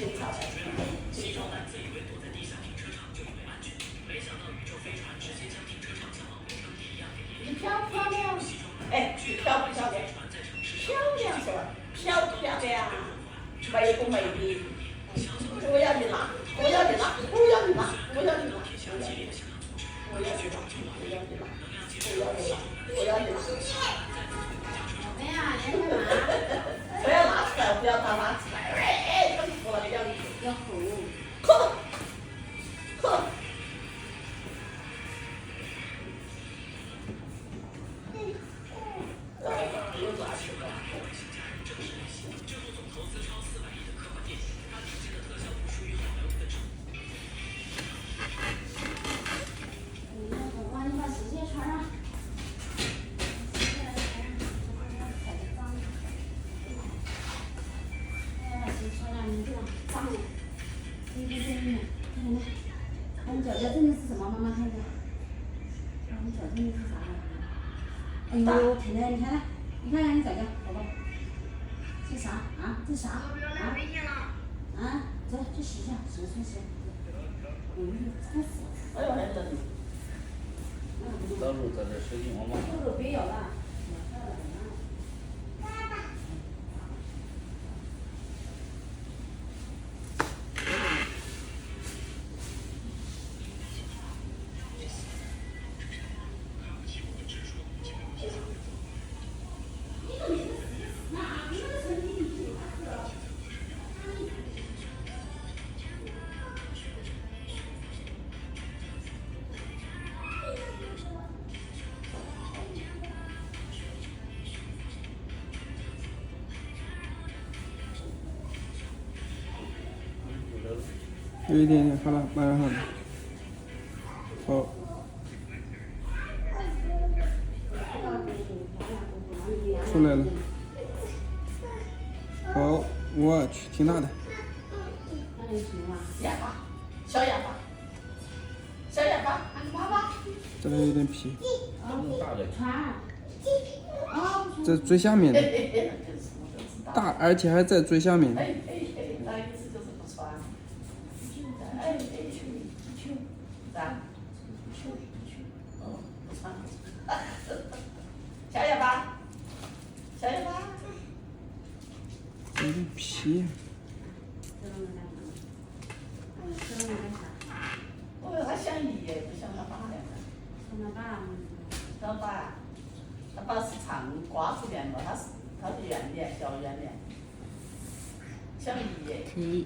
新潮牌。西装男子以为躲在地下停车场就以为安全，没想到宇宙飞船直接将停车场像网红城一样给叠你漂不漂亮？哎，漂不漂亮？漂亮是吧？漂不漂亮？美不美丽？我要你拿，我要你拿，我要你拿，我要你拿，我要你拿，我要你拿，我要你拿，我要你拿。哎呀，你干嘛？不要拿出来，不要他拿出来。哎，更服了，要你要吼！呵，呵。又抓去了。这部总投资超400亿的科幻电影，它顶尖的特效不输于好莱坞的制作。你那个往你把鞋鞋穿上。哎，鞋穿上你这样脏了。对，看看。看你脚脚真的是什么？妈妈看一下。你脚真的是啥？哎呦，甜甜，你看看，你看看你脚脚，宝宝。这啥啊？这啥啊？啊，走，去洗一下，洗穿洗。脏死了。哎呦，还冷。老肉在这手机摸摸。肉肉别咬了。有一点点，好了，马上好了。好。出来了。好，我去，挺大的。那有什么啊？哑巴，小哑巴，小哑巴，爸爸。这里有点皮。穿。在最下面的。大，而且还在最下面。那意思就是不穿。不穿。小哑巴，小哑巴。有点皮。哦，他像你耶，不像他爸两个。像他爸。他爸是长瓜子脸嘛，他是圆脸，小圆脸，像你耶。可以。